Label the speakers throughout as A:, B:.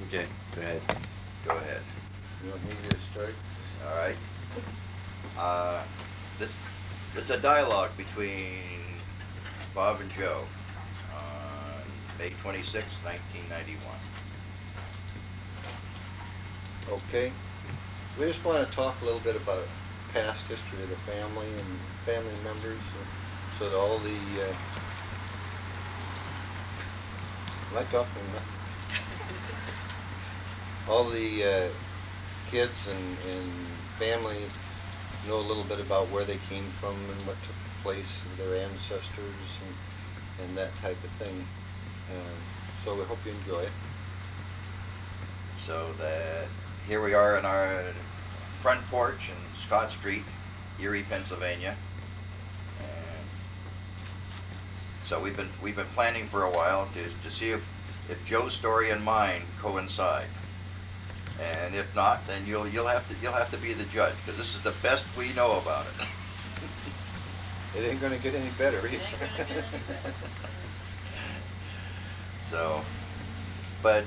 A: Okay, go ahead.
B: Go ahead.
C: You want me to start?
B: All right. Uh, this is a dialogue between Bob and Joe on May 26, 1991.
C: Okay. We just want to talk a little bit about past history of the family and family members, so that all the am I talking enough? All the kids and family know a little bit about where they came from and what took place with their ancestors and that type of thing. So we hope you enjoy it.
B: So that here we are in our front porch in Scott Street, Erie, Pennsylvania, and so we've been planning for a while to see if Joe's story and mine coincide. And if not, then you'll have to be the judge, because this is the best we know about it.
C: It ain't gonna get any better
D: It
C: either.
D: ain't gonna get any better.
B: So, but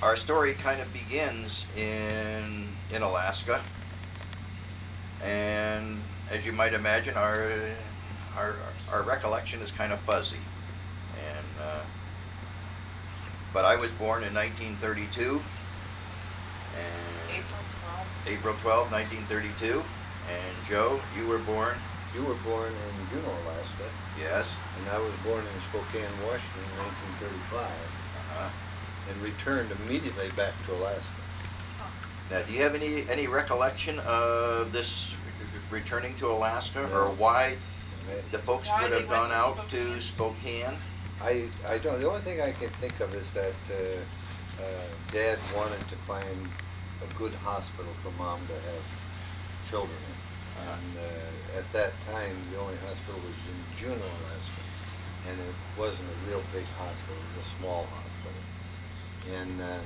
B: our story kind of begins in Alaska, and as you might imagine, our recollection is kind of fuzzy. And but I was born in 1932, and April 12, 1932, and Joe, you were born.
C: You were born in Juneau, Alaska,
B: Yes.
C: and I was born in Spokane, Washington in 1935,
B: Uh-huh.
C: and returned immediately back to Alaska.
B: Now, do you have any recollection of this returning to Alaska, or why the folks
D: Why
B: would
D: they
B: have
D: went
B: gone
D: to
B: out to Spokane?
C: I don't. The only thing I can think of is that Dad wanted to find a good hospital for Mom to have children in. And at that time, the only hospital was in Juneau, Alaska, and it wasn't a real big hospital; it was a small hospital. And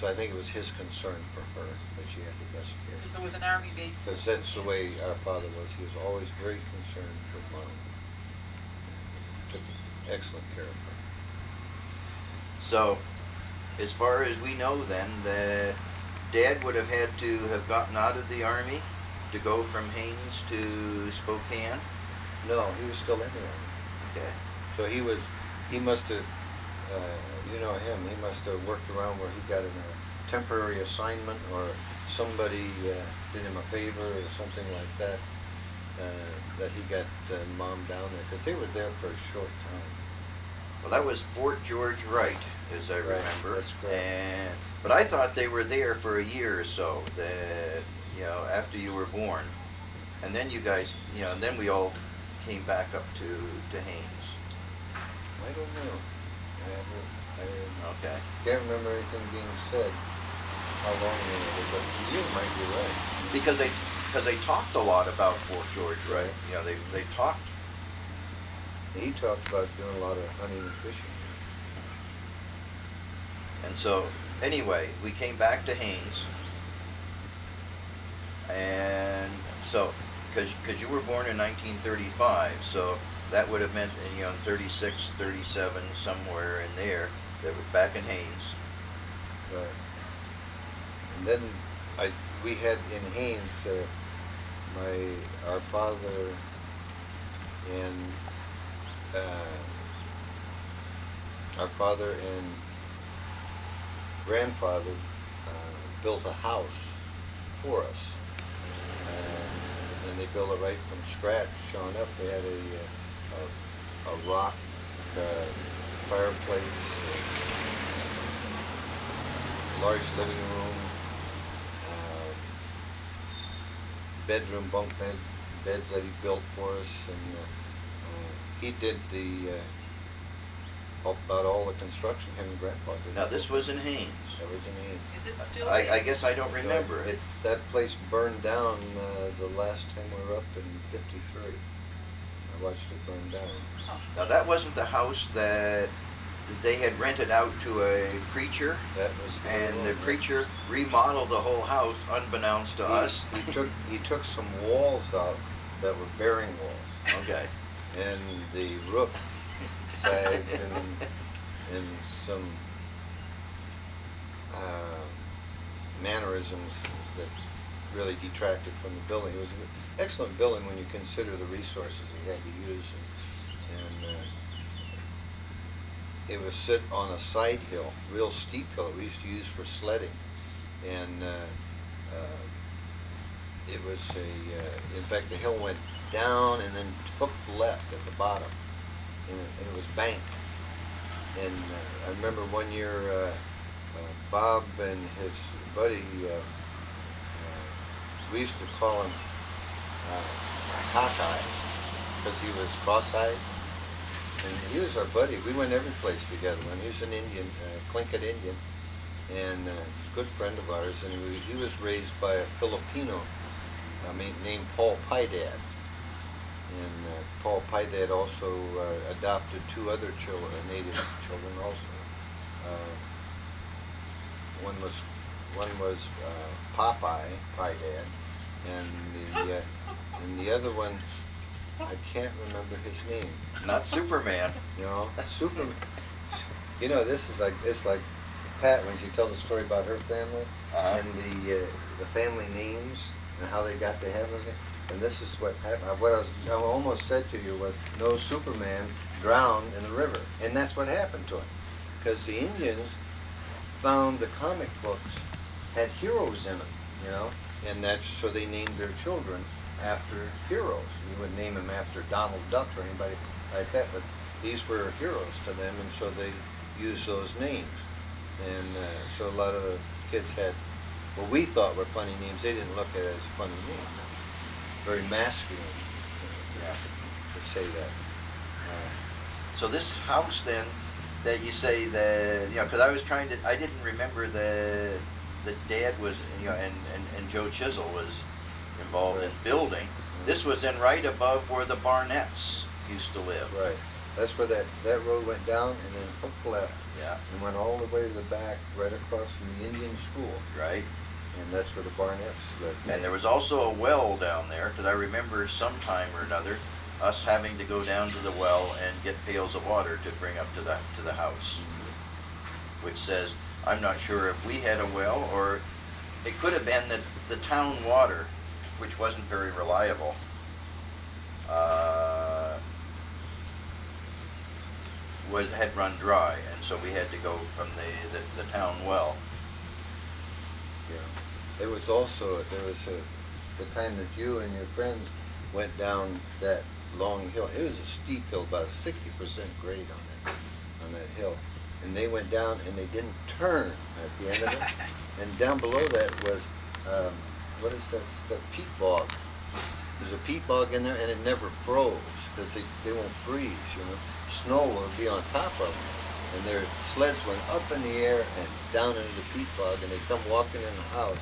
C: so I think it was his concern for her that she had the best care.
D: Because there was an army base.
C: Because that's the way our father was. He was always very concerned with Mom. Took excellent care of her.
B: So, as far as we know, then that Dad would have had to have gotten out of the Army to go from Haines to Spokane.
C: No, he was still in the Army.
B: Okay.
C: So he must have, you know him, he must have worked around where he got in a temporary assignment, or somebody did him a favor or something like that, that he got Mom down there, because they were there for a short time.
B: Well, that was Fort George Wright, as I
C: Right,
B: remember.
C: that's correct.
B: But I thought they were there for a year or so. That after you were born, and then you guys, and then we all came back up to Haines.
C: I don't know. I
B: Okay.
C: can't remember anything being said, how long they were, but you might be right.
B: Because they talked a lot about Fort George Wright. They talked.
C: He talked about doing a lot of hunting and fishing.
B: And so, anyway, we came back to Haines, and so, because you were born in 1935, so that would have meant, in 36, 37, somewhere in there, that was back in Haines.
C: Right. And then we had in Haines, our father and grandfather built a house for us, and they built it right from scratch. Showing up, they had a rock fireplace, a large living room, bedroom bunk beds that he built for us, and he did about all the construction. Him and Grandpa did.
B: Now, this was in Haines.
C: That was in Haines.
D: Is it still
B: I
D: there?
B: guess I don't remember.
C: That place burned down the last time we were up in '53. I watched it burn down.
D: Huh.
B: Now, that wasn't the house that they had rented out to a preacher,
C: That was
B: and the preacher remodeled the whole house unbeknownst to us.
C: He took some walls out that were bearing walls,
B: Okay.
C: and the roof sagged, and some mannerisms that really detracted from the building. It was an excellent building when you consider the resources he had to use, and it was sit on a side hill, real steep hill that we used to use for sledding, and it was in fact, the hill went down and then took left at the bottom, and it was banked. And I remember one year, Bob and his buddy, we used to call him cockeye because he was cross-eyed. And he was our buddy. We went every place together. When he was an Indian, Tlingit Indian, and a good friend of ours. And he was raised by a Filipino named Paul Pydad. And Paul Pydad also adopted two other children, native children also. One was Popeye Pydad, and the other one, I can't remember his name.
B: Not Superman.
C: You know, Superman. You know, it's like Pat when she tells a story about her family and the family names and how they got to have them. And this is what happened. What I almost said to you was, no, Superman drowned in the river, and that's what happened to him, because the Indians found the comic books had heroes in them, you know, and that's so they named their children after heroes. You wouldn't name them after Donald Duck or anybody like that, but these were heroes to them, and so they used those names. And so a lot of the kids had what we thought were funny names. They didn't look at it as funny names. Very masculine, to say that.
B: So this house then, that you say that, you know, because I didn't remember that Dad was, you know, and Joe Chisel was involved in building. This was then right above where the Barnetts used to live.
C: Right. That's where that road went down and then hooked left.
B: Yeah.
C: And went all the way to the back, right across from the Indian school.
B: Right.
C: And that's where the Barnetts lived.
B: And there was also a well down there, because I remember sometime or another us having to go down to the well and get pails of water to bring up to the house. Which says, I'm not sure if we had a well, or it could have been that the town water, which wasn't very reliable, had run dry, and so we had to go from the town well.
C: Yeah. There was the time that you and your friends went down that long hill. It was a steep hill, about 60% grade on that hill. And they went down and they didn't turn at the end of it. And down below that was, what is that stuff? Peat bog. There's a peat bog in there, and it never froze because they won't freeze, you know. Snow would be on top of them. And their sleds went up in the air and down into the peat bog, and they come walking in the house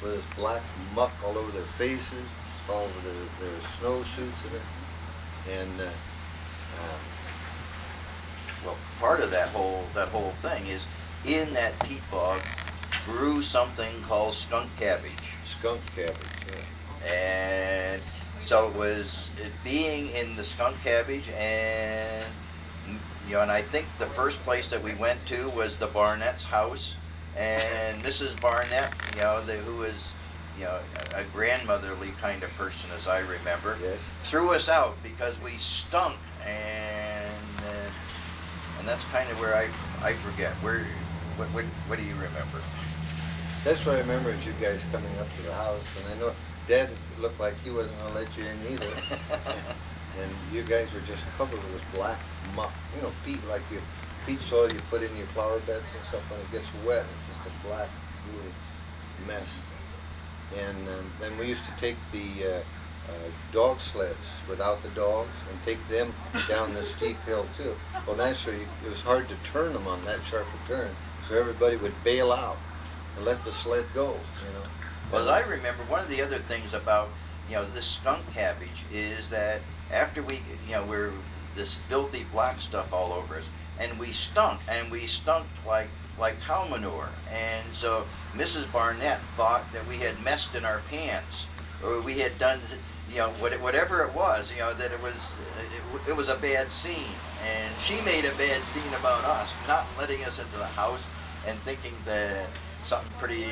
C: with this black muck all over their faces, all over their snowsuits and
B: Well, part of that whole thing is in that peat bog grew something called skunk cabbage.
C: skunk cabbage, yeah.
B: And so it being in the skunk cabbage, and you know, and I think the first place that we went to was the Barnett's house, and Mrs. Barnett, you know, who was, you know, a grandmotherly kind of person, as I remember,
C: Yes.
B: threw us out because we stunk, and that's kind of where I forget what do you remember?
C: That's what I remember is you guys coming up to the house, and I know Dad looked like he wasn't going to let you in either. And you guys were just covered with this black muck, you know, peat soil you put in your flower beds and stuff. When it gets wet, it's just a black, gooey mess. And then we used to take the dog sleds without the dogs and take them down this steep hill too. Well, naturally, it was hard to turn them on that sharp a turn, so everybody would bail out and let the sled go, you know.
B: Well, as I remember, one of the other things about, you know, this skunk cabbage is that after we, you know, we're this filthy black stuff all over us, and we stunk like cow manure, and so Mrs. Barnett thought that we had messed in our pants, or we had done, you know, whatever it was, you know, that it was a bad scene, and she made a bad scene about us, not letting us into the house, and thinking that something pretty,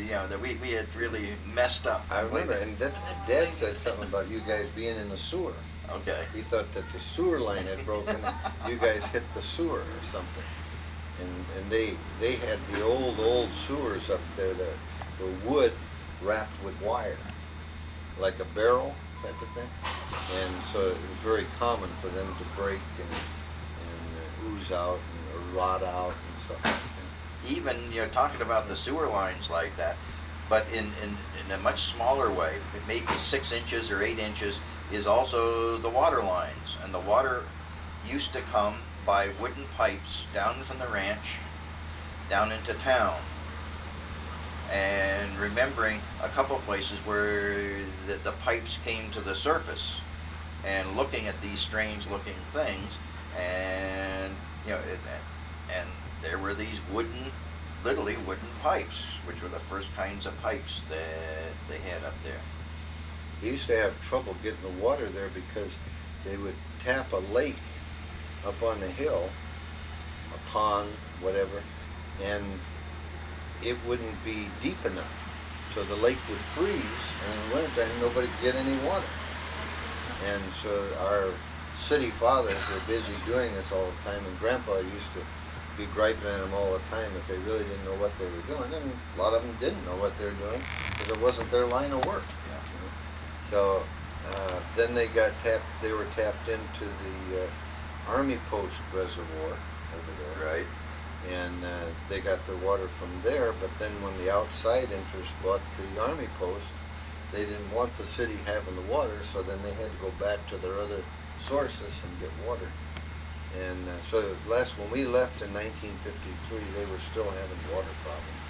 B: that we had really messed up.
C: I remember, and that Dad said something about you guys being in the sewer.
B: Okay.
C: He thought that the sewer line had broken. You guys hit the sewer or something. And they had the old sewers up there that were wood wrapped with wire, like a barrel type of thing. And so it was very common for them to break and ooze out or rot out and stuff like that.
B: Even, talking about the sewer lines like that, but in a much smaller way, maybe 6 inches or 8 inches, is also the water lines. And the water used to come by wooden pipes down from the ranch down into town. And remembering a couple places where the pipes came to the surface, and looking at these strange looking things, and and there were these literally wooden pipes, which were the first kinds of pipes that they had up there.
C: He used to have trouble getting the water there because they would tap a lake up on the hill, a pond, whatever, and it wouldn't be deep enough. So the lake would freeze, and in the wintertime nobody could get any water. And so our city fathers were busy doing this all the time, and Grandpa used to be griping at them all the time that they really didn't know what they were doing, and a lot of them didn't know what they were doing because it wasn't their line of work. So then they were tapped into the Army Post Reservoir over there.
B: Right.
C: And they got their water from there, but then when the outside interests bought the Army Post, they didn't want the city having the water, so then they had to go back to their other sources and get water. And so when we left in 1953, they were still having water problems.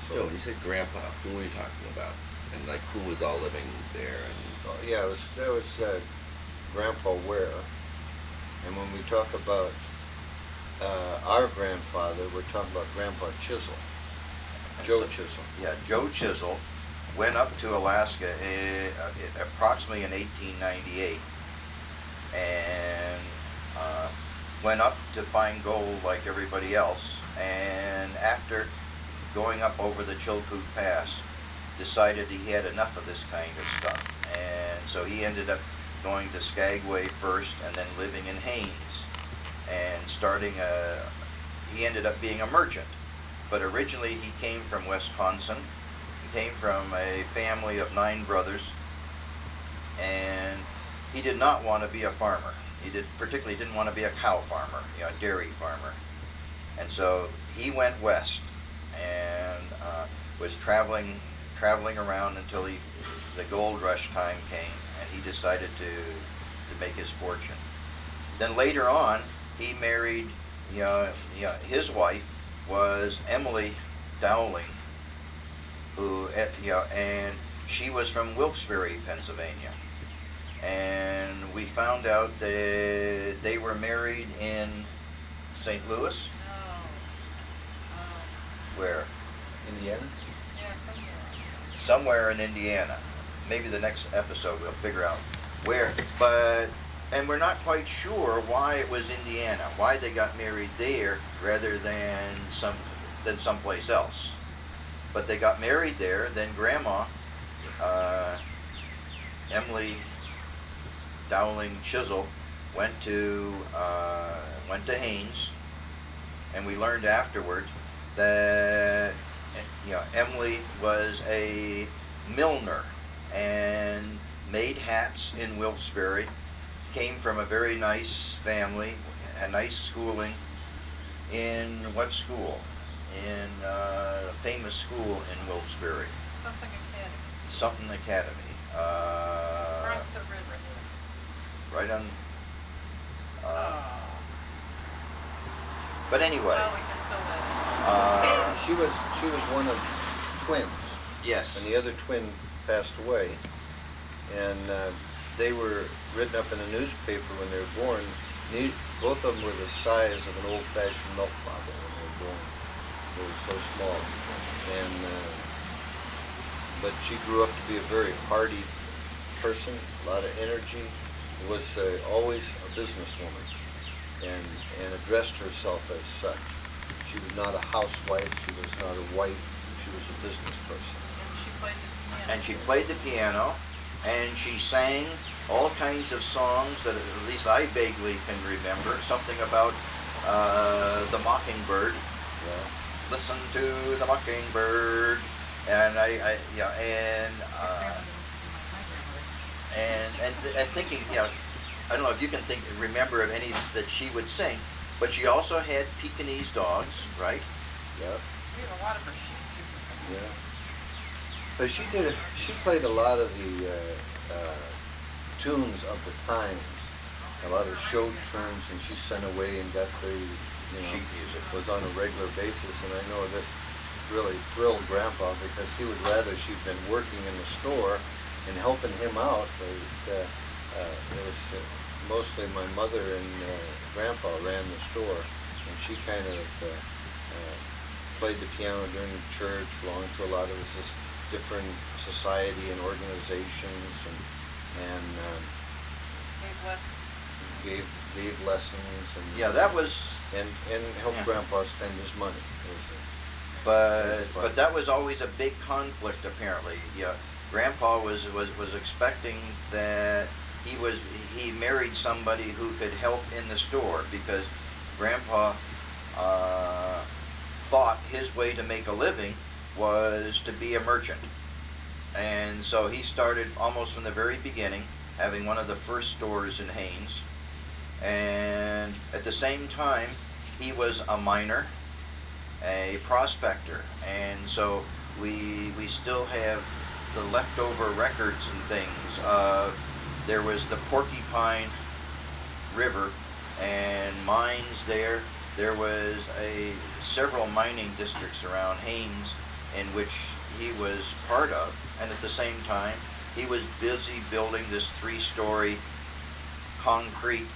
A: Joe, when you said Grandpa, who were you talking about? And like who was all living there? And
C: Yeah, that was Grandpa Wehrer. And when we talk about our grandfather, we're talking about Grandpa Chisel, Joe Chisel.
B: Yeah, Joe Chisel went up to Alaska approximately in 1898, and went up to find gold like everybody else. And after going up over the Chilkoot Pass, decided he had enough of this kind of stuff, and so he ended up going to Skagway first, and then living in Haines, and he ended up being a merchant. But originally he came from Wisconsin. He came from a family of 9 brothers, and he did not want to be a farmer. He particularly didn't want to be a cow farmer, a dairy farmer. And so he went west and was traveling around until the gold rush time came, and he decided to make his fortune. Then later on, he married, his wife was Emily Dowling, and she was from Wilkes-Barre, Pennsylvania. And we found out that they were married in St. Louis. Where?
C: Indiana?
D: Yeah,
B: Somewhere in Indiana. Maybe the next episode we'll figure out where. And we're not quite sure why it was Indiana, why they got married there rather than someplace else. But they got married there. Then Grandma, Emily Dowling Chisel, went to Haines, and we learned afterwards that Emily was a milliner and made hats in Wilkes-Barre. Came from a very nice family, a nice schooling. In what school? In a famous school in Wilkes-Barre. Something Academy.
D: Across the river.
B: Right on. But anyway.
D: Well, we can fill that.
C: She was one of twins.
B: Yes.
C: And the other twin passed away, and they were written up in a newspaper when they were born. Both of them were the size of an old-fashioned milk bottle when they were born. They were so small. And but she grew up to be a very hardy person, a lot of energy. Was always a businesswoman, and addressed herself as such. She was not a housewife, she was not a wife, she was a business person.
D: And she played the piano.
B: And she sang all kinds of songs that at least I vaguely can remember. Something about the mockingbird.
C: Yeah.
B: Listen to the mockingbird. And yeah, and thinking, you know, I don't know if you can remember of any that she would sing, but she also had Pekingese dogs, right?
C: Yeah.
D: We have a lot of her sheet music.
C: Yeah. But she played a lot of the tunes of the times, a lot of show tunes, and she sent away and got the,
B: Sheet music.
C: was on a regular basis, and I know this really thrilled Grandpa because he would rather she'd been working in the store and helping him out, but it was mostly my mother and Grandpa ran the store, and she kind of played the piano during the church, belonged to a lot of this different society and organizations, and
D: Gave lessons.
C: gave lessons, and
B: Yeah, that was.
C: and helped
B: Yeah.
C: Grandpa spend his money. It was
B: But that was always a big conflict apparently. Yeah, Grandpa was expecting that he married somebody who could help in the store because Grandpa thought his way to make a living was to be a merchant. And so he started almost from the very beginning, having one of the first stores in Haines. And at the same time, he was a miner, a prospector, and so we still have the leftover records and things. There was the Porcupine River and mines there. There was several mining districts around Haines in which he was part of, and at the same time he was busy building this 3-story concrete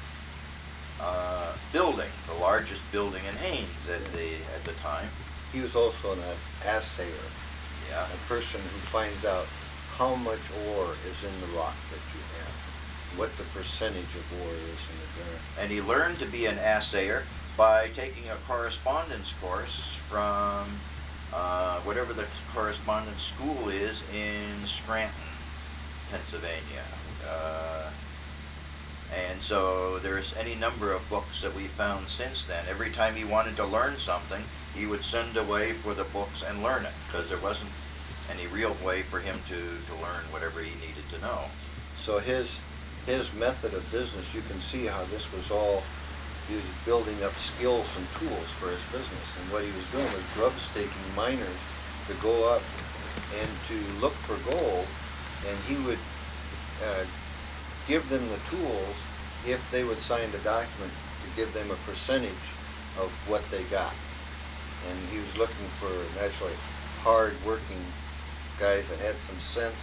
B: building, the largest building in Haines at the time.
C: He was also an assayer,
B: Yeah.
C: a person who finds out how much ore is in the rock that you have, what the percentage of ore is in the ground.
B: And he learned to be an assayer by taking a correspondence course from whatever the correspondence school is in Scranton, Pennsylvania. And so there's any number of books that we found since then. Every time he wanted to learn something, he would send away for the books and learn it, because there wasn't any real way for him to learn whatever he needed to know.
C: So his method of business, you can see how this was all, he was building up skills and tools for his business. And what he was doing was grub staking miners to go up and to look for gold, and he would give them the tools if they would sign the document to give them a percentage of what they got. And he was looking for naturally hard-working guys that had some sense,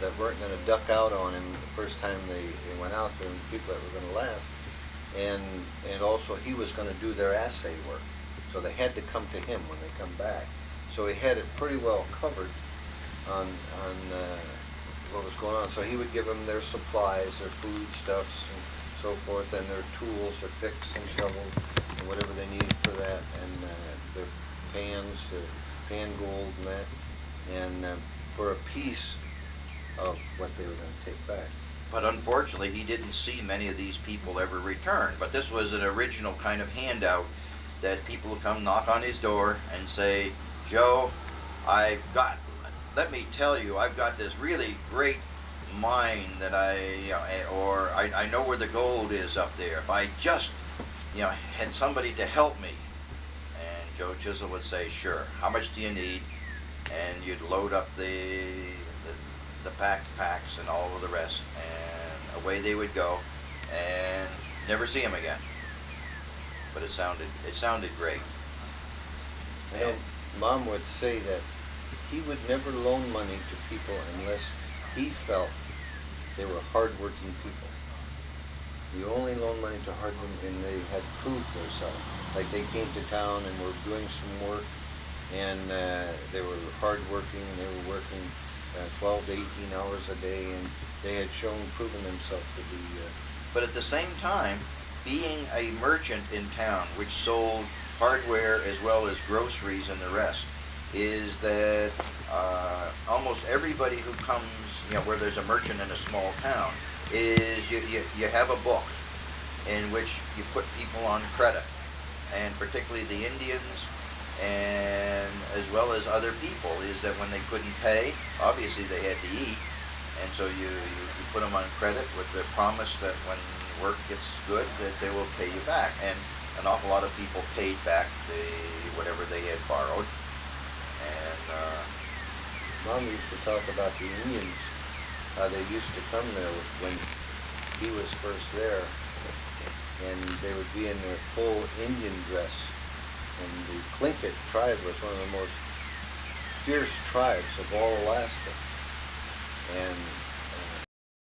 C: that weren't going to duck out on him the first time they went out there, and people that were going to last. And also he was going to do their assay work, so they had to come to him when they come back. So he had it pretty well covered on what was going on. So he would give them their supplies, their foodstuffs and so forth, and their tools, their picks and shovels, and whatever they needed for that, and their pans, pan gold and that, and for a piece of what they were going to take back.
B: But unfortunately, he didn't see many of these people ever return. But this was an original kind of handout that people would come knock on his door and say, Joe, let me tell you, I've got this really great mine that I know where the gold is up there. If I just, had somebody to help me. And Joe Chisel would say, sure, how much do you need? And you'd load up the packs and all of the rest, and away they would go, and never see him again. But it sounded great.
C: And Mom would say that he would never loan money to people unless he felt they were hardworking people. He only loaned money to hardworking, and they had proved themselves. Like they came to town and were doing some work, and they were hardworking. They were working 12 to 18 hours a day, and they had proven themselves to be.
B: But at the same time, being a merchant in town, which sold hardware as well as groceries and the rest, is that almost everybody who comes, where there's a merchant in a small town, is you have a book in which you put people on credit, and particularly the Indians and as well as other people, is that when they couldn't pay, obviously they had to eat, and so you put them on credit with the promise that when work gets good that they will pay you back, and an awful lot of people paid back whatever they had borrowed. And
C: Mom used to talk about the Indians, how they used to come there when he was first there, and they would be in their full Indian dress. And the Tlingit tribe was one of the most fierce tribes of all Alaska. And